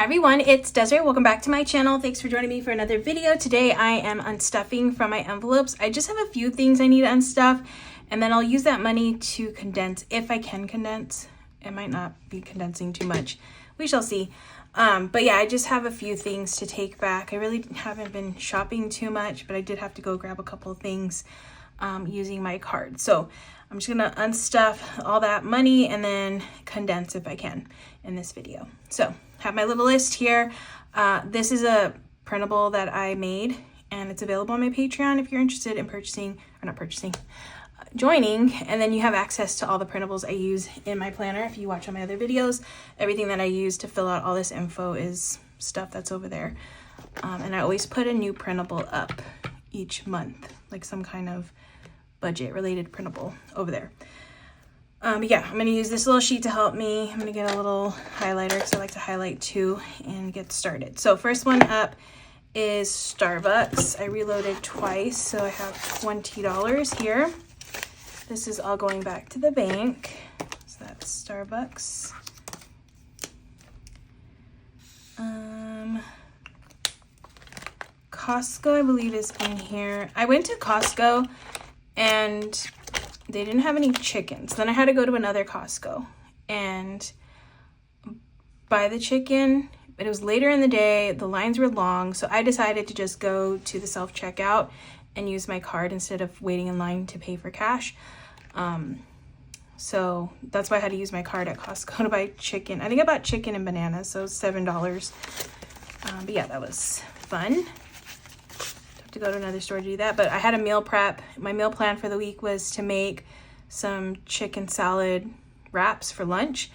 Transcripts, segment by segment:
Hi everyone, it's Desiree. Welcome back to my channel. Thanks for joining me for another video. Today I am unstuffing from my envelopes. I just have a few things I need to unstuff, and then I'll use that money to condense if I can condense. It might not be condensing too much. We shall see. But yeah, I just have a few things to take back. I really haven't been shopping too much, but I did have to go grab a couple of things using my card. So I'm just gonna unstuff all that money and then condense if I can in this video. So have my little list here. This is a printable that I made and it's available on my Patreon if you're interested in joining, and then you have access to all the printables I use in my planner. If you watch all my other videos, everything that I use to fill out all this info is stuff that's over there. And I always put a new printable up each month, like some kind of budget related printable over there. But yeah, I'm gonna use this little sheet to help me. I'm gonna get a little highlighter because I like to highlight too and get started. So first one up is Starbucks. I reloaded twice, so I have $20 here. This is all going back to the bank. So that's Starbucks. Costco, I believe, is in here. I went to Costco and they didn't have any chickens. Then I had to go to another Costco and buy the chicken, but it was later in the day. The lines were long, so I decided to just go to the self-checkout and use my card instead of waiting in line to pay for cash. So that's why I had to use my card at Costco to buy chicken. I think I bought chicken and bananas, so $7. But yeah, that was fun. To go to another store to do that, but I had a meal prep. My meal plan for the week was to make some chicken salad wraps for lunch,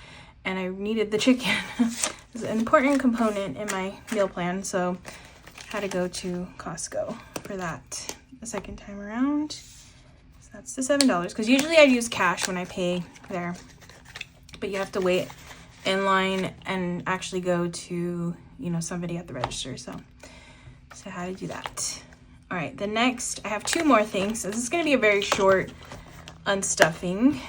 and I needed the chicken. It's an important component in my meal plan, so I had to go to Costco for that the second time around. So that's the $7, because usually I use cash when I pay there, but you have to wait in line and actually go to, you know, somebody at the register. So I had to do that. All right, the next, I have two more things. So this is gonna be a very short unstuffing.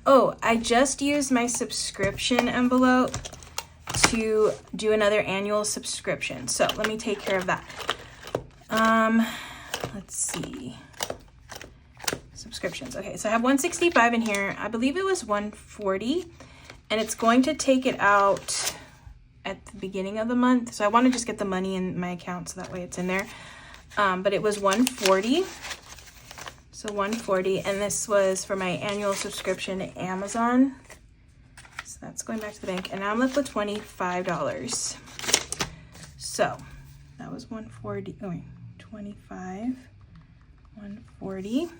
Oh, I just used my subscription envelope to do another annual subscription. So let me take care of that. Let's see. Subscriptions, okay, so I have $165 in here. I believe it was $140, and it's going to take it out at the beginning of the month. So I wanna just get the money in my account so that way it's in there. But it was $140, so $140, and this was for my annual subscription to Amazon. So that's going back to the bank, and now I'm left with $25. So that was $140. Oh wait, $25, $140.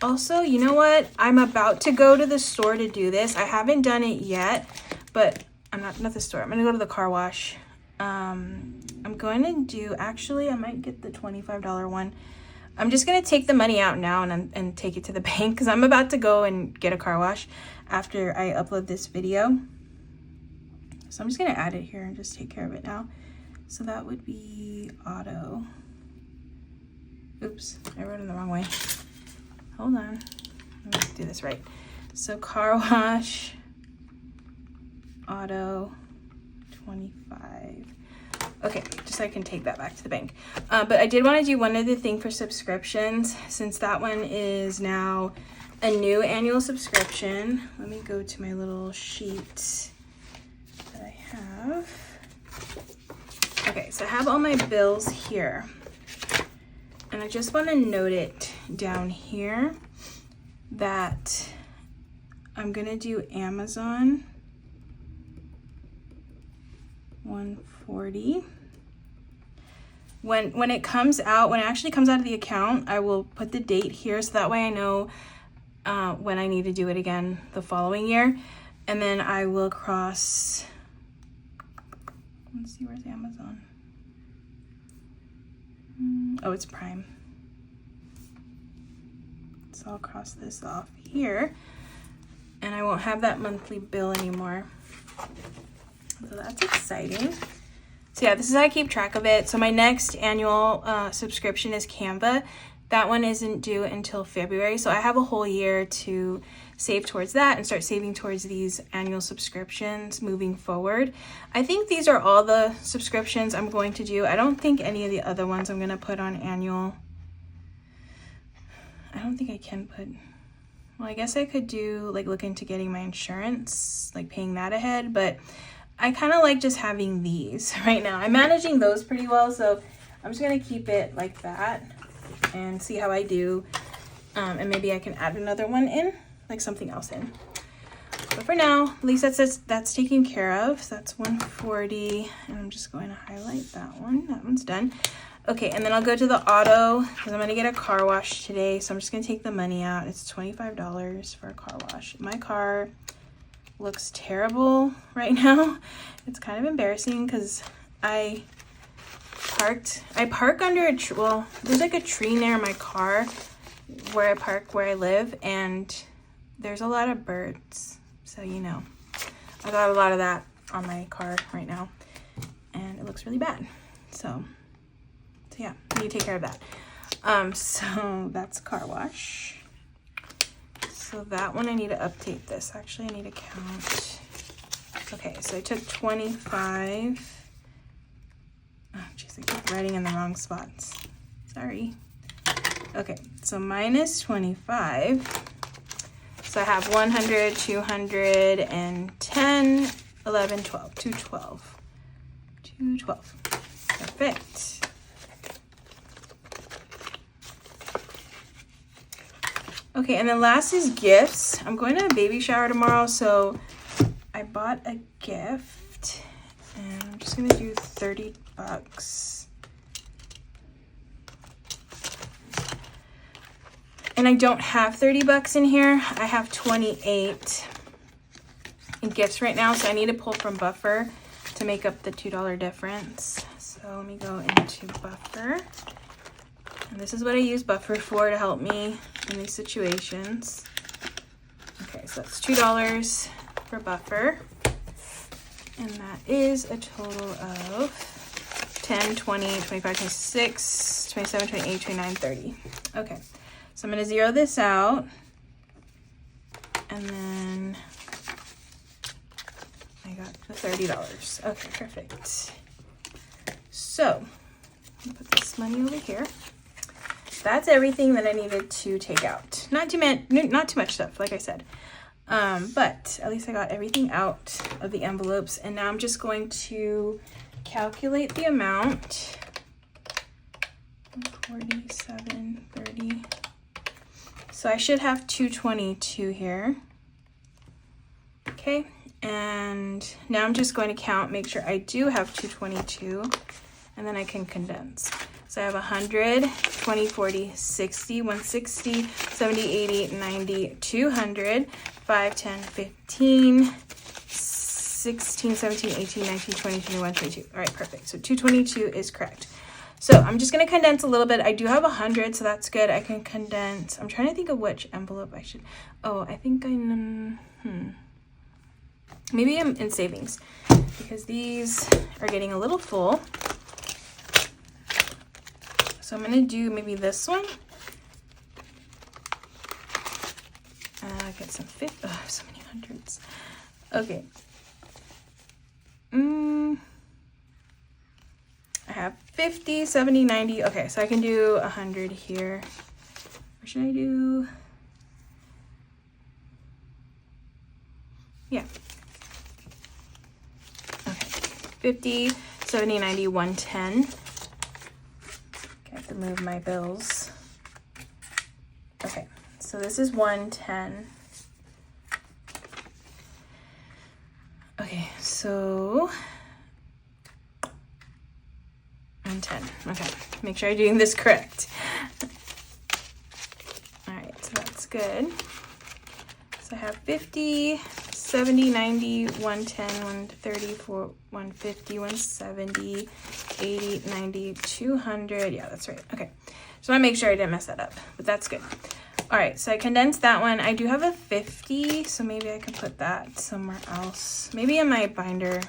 Also, you know what? I'm about to go to the store to do this. I haven't done it yet, but I'm not the store. I'm gonna go to the car wash. I'm going to do, actually, I might get the $25 one. I'm just going to take the money out now and take it to the bank because I'm about to go and get a car wash after I upload this video. So I'm just going to add it here and just take care of it now. So that would be auto. Oops, I wrote it the wrong way. Hold on. Let me do this right. So car wash, auto, 25. Okay, just so I can take that back to the bank. But I did want to do one other thing for subscriptions, since that one is now a new annual subscription. Let me go to my little sheet that I have. Okay, so I have all my bills here. And I just want to note it down here that I'm going to do Amazon. $140. When it comes out, when it actually comes out of the account, I will put the date here so that way I know when I need to do it again the following year. And then I will cross, let's see, where's Amazon? Oh, it's Prime. So I'll cross this off here and I won't have that monthly bill anymore. So that's exciting. So yeah, this is how I keep track of it. So my next annual subscription is Canva. That one isn't due until February, so I have a whole year to save towards that and start saving towards these annual subscriptions moving forward. I think these are all the subscriptions I'm going to do. I don't think any of the other ones I'm going to put on annual. I don't think I can put, well, I guess I could do like look into getting my insurance, like paying that ahead, but I kind of like just having these right now. I'm managing those pretty well, so I'm just going to keep it like that and see how I do. And maybe I can add another one in, like something else in. But for now, at least that's taken care of. So that's 140, and I'm just going to highlight that one. That one's done. Okay, and then I'll go to the auto because I'm going to get a car wash today. So I'm just going to take the money out. It's $25 for a car wash. My car looks terrible right now. It's kind of embarrassing because I park under a tree. Well, there's like a tree near my car where I park, where I live, and there's a lot of birds. So, you know, I got a lot of that on my car right now, and it looks really bad. So yeah, I need to take care of that. So that's car wash. So that one, I need to update this. Actually, I need to count. Okay, so I took 25. Oh, jeez, I keep writing in the wrong spots. Sorry. Okay, so minus 25. So I have 100, 210, 11, 12, 212. 212. Perfect. Okay, and then last is gifts. I'm going to a baby shower tomorrow, so I bought a gift, and I'm just going to do $30. And I don't have $30 in here. I have 28 in gifts right now, so I need to pull from buffer to make up the $2 difference. So let me go into buffer. And this is what I use buffer for to help me in these situations. Okay, so that's $2 for buffer. And that is a total of 10, 20, 25, 26, 27, 28, 29, 30. Okay, so I'm going to zero this out. And then I got the $30. Okay, perfect. So, I'll put this money over here. That's everything that I needed to take out. Not too much stuff, like I said. But at least I got everything out of the envelopes. And now I'm just going to calculate the amount. 47, 30. So I should have 222 here. Okay, and now I'm just going to count, make sure I do have 222, and then I can condense. So I have 100, 20, 40, 60, 160, 70, 80, 90, 200, 5, 10, 15, 16, 17, 18, 19, 20, 21, 22. All right, perfect. So 222 is correct. So I'm just going to condense a little bit. I do have 100, so that's good. I can condense. I'm trying to think of which envelope I should. Oh, I think maybe I'm in savings because these are getting a little full. So I'm going to do maybe this one. Get some 50. Oh, I have so many hundreds. Okay. I have 50, 70, 90. Okay, so I can do 100 here. Or should I do? Yeah. Okay. 50, 70, 90, 110. I have to move my bills. Okay, so this is 110. Okay, so 110. Okay, make sure I'm doing this correct. All right, so that's good. So I have 50, 70, 90, 110, 130, 150, 170, 80, 90, 200. Yeah, that's right. Okay, so I want to make sure I didn't mess that up, but that's good. All right, so I condensed that one. I do have a 50, so maybe I can put that somewhere else. Maybe in my binder,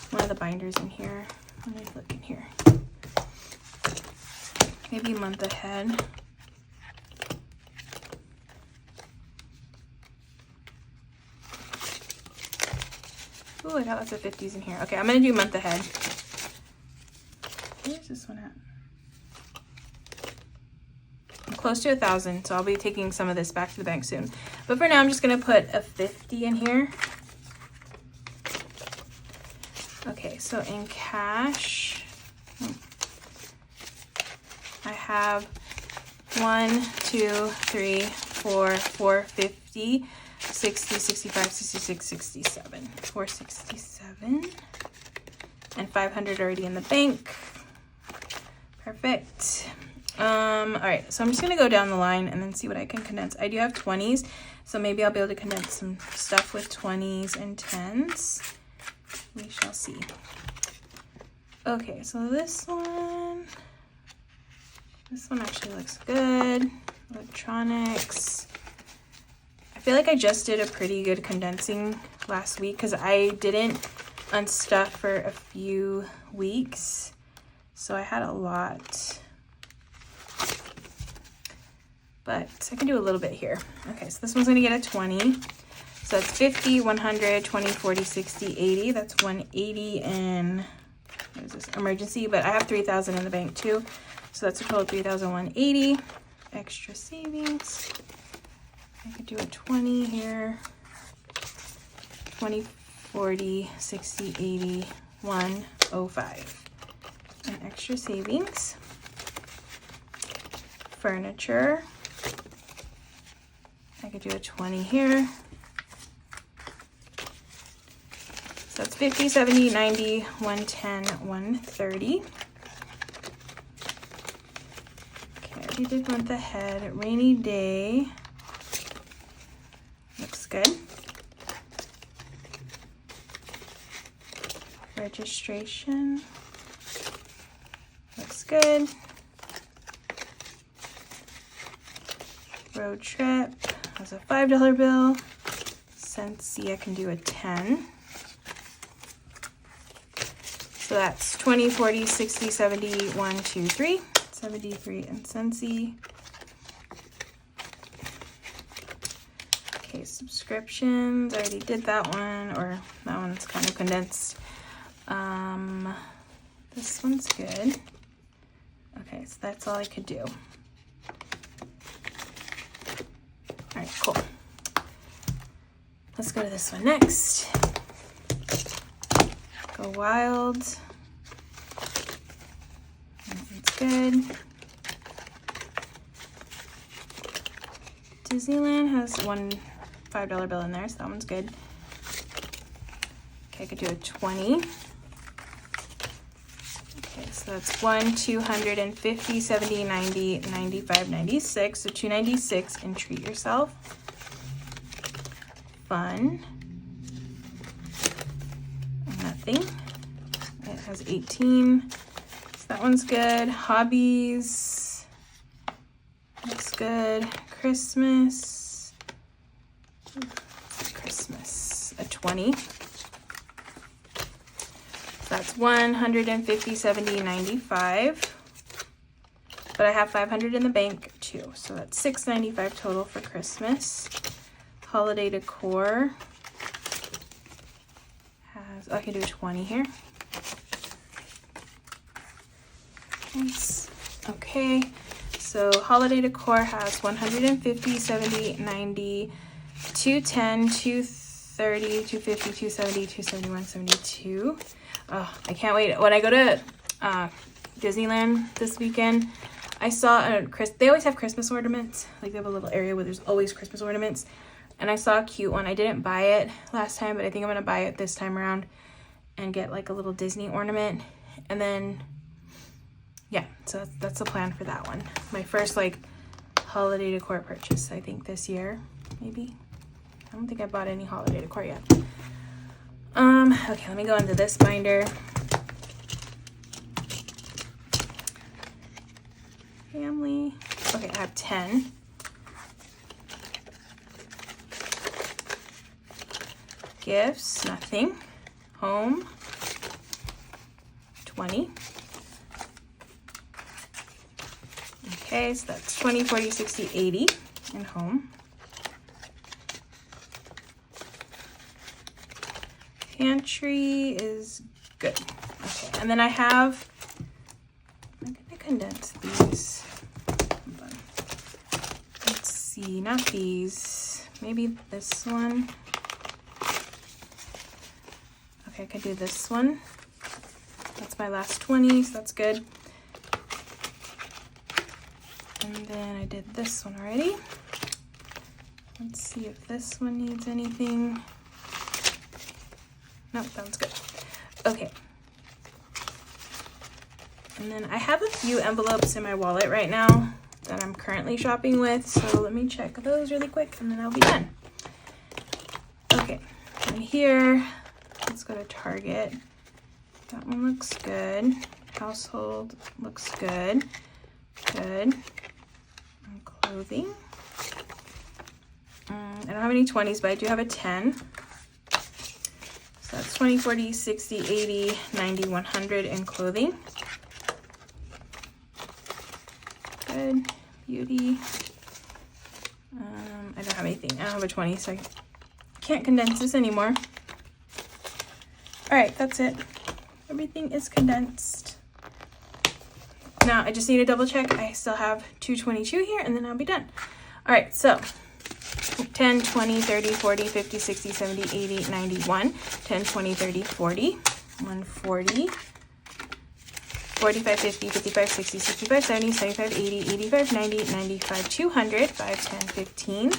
one of the binders in here. Let me look in here. Maybe month ahead. Ooh, I got lots of 50s in here. Okay, I'm gonna do month ahead. Where's this one at? I'm close to 1,000, so I'll be taking some of this back to the bank soon. But for now, I'm just gonna put a 50 in here. Okay, so in cash, I have 1, 2, 3, 4, 450, 60, 65, 66, 67, 467, and 500 already in the bank. Perfect. All right, so I'm just gonna go down the line and then see what I can condense. I do have 20s, so maybe I'll be able to condense some stuff with 20s and 10s. We shall see. Okay, so this one actually looks good. Electronics. I feel like I just did a pretty good condensing last week because I didn't unstuff for a few weeks. So I had a lot. But I can do a little bit here. Okay, so this one's gonna get a 20. So it's 50, 100, 20, 40, 60, 80. That's 180 in, what is this, emergency, but I have 3,000 in the bank too. So that's a total of 3,180. Extra savings. I could do a 20 here. 20, 40, 60, 80, 105. And extra savings. Furniture. I could do a 20 here. So that's 50, 70, 90, 110, 130. Okay, I already did month ahead. Rainy day. Looks good. Registration. Looks good. Road trip has a $5 bill. Scentsy, I can do a 10. So that's 20, 40, 60, 70, 1, 2, 3. 73 in Scentsy. Okay, subscriptions. I already did that one, or that one's kind of condensed. This one's good. Okay, so that's all I could do. All right, cool. Let's go to this one next. Go Wild. That one's good. Disneyland has one $5 bill in there, so that one's good. Okay, I could do a 20. Okay, so that's 1, 250, 70, 90, 95, 96. So 296 and treat yourself. Fun. Nothing. It has 18. So that one's good. Hobbies. Looks good. Christmas. Christmas. A 20. That's 150, 70, 95. But I have 500 in the bank too. So that's 695 total for Christmas. Holiday decor has, oh, I can do a 20 here. Nice. Okay. So holiday decor has 150, 70, 90, 210, 230, 250, 270, 271, 72. Oh, I can't wait. When I go to Disneyland this weekend, I saw they always have Christmas ornaments. Like they have a little area where there's always Christmas ornaments. And I saw a cute one. I didn't buy it last time, but I think I'm gonna buy it this time around and get like a little Disney ornament. And then, yeah, so that's the plan for that one. My first like holiday decor purchase, I think this year, maybe. I don't think I bought any holiday decor yet. Okay, let me go into this binder. Family. Okay, I have 10. Gifts, nothing. Home, 20. Okay, so that's 20, 40, 60, 80 in home. pantry is good. Okay, and then I have, I'm gonna condense these. Hold on. Let's see, not these, maybe this one. Okay, I could do this one. That's my last 20, so that's good. And then I did this one already. Let's see if this one needs anything. Nope, that one's good. Okay. And then I have a few envelopes in my wallet right now that I'm currently shopping with, so let me check those really quick and then I'll be done. Okay, and here, let's go to Target. That one looks good. Household looks good. Good. And clothing. I don't have any 20s, but I do have a 10. So that's 20, 40, 60, 80, 90, 100 in clothing. Good. Beauty. I don't have anything. I don't have a 20, so I can't condense this anymore. All right, that's it. Everything is condensed. Now I just need to double check. I still have 222 here and then I'll be done. All right, so 10, 20, 30, 40, 50, 60, 70, 80, 91, 10, 20, 30, 40, 140, 45, 50, 55, 60, 65, 70, 75, 80, 85, 90, 95, 200, 5, 10, 15,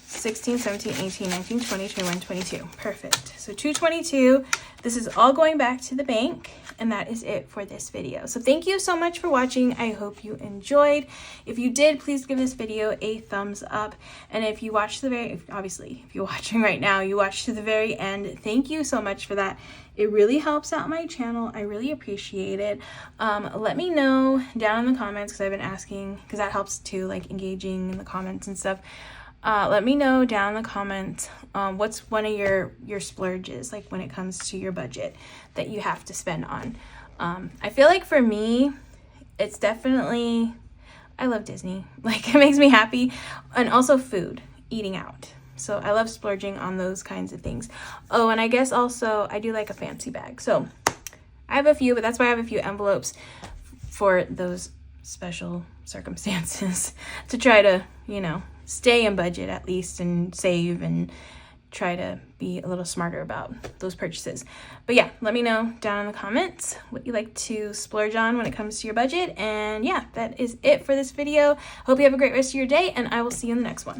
16, 17, 18, 19, 20, 21, 22. Perfect. So 222. This is all going back to the bank, and that is it for this video. So thank you so much for watching. I hope you enjoyed. If you did, please give this video a thumbs up. And if you watched obviously, if you're watching right now, you watched to the very end, thank you so much for that. It really helps out my channel. I really appreciate it. Let me know down in the comments, because I've been asking, because that helps too, like engaging in the comments and stuff. Let me know down in the comments what's one of your splurges, like when it comes to your budget that you have to spend on. I feel like for me, it's definitely, I love Disney. Like it makes me happy. And also food, eating out. So I love splurging on those kinds of things. Oh, and I guess also I do like a fancy bag. So I have a few, but that's why I have a few envelopes for those special circumstances to try to, you know, stay in budget at least and save and try to be a little smarter about those purchases. But yeah, let me know down in the comments what you like to splurge on when it comes to your budget. And yeah, that is it for this video. Hope you have a great rest of your day, and I will see you in the next one.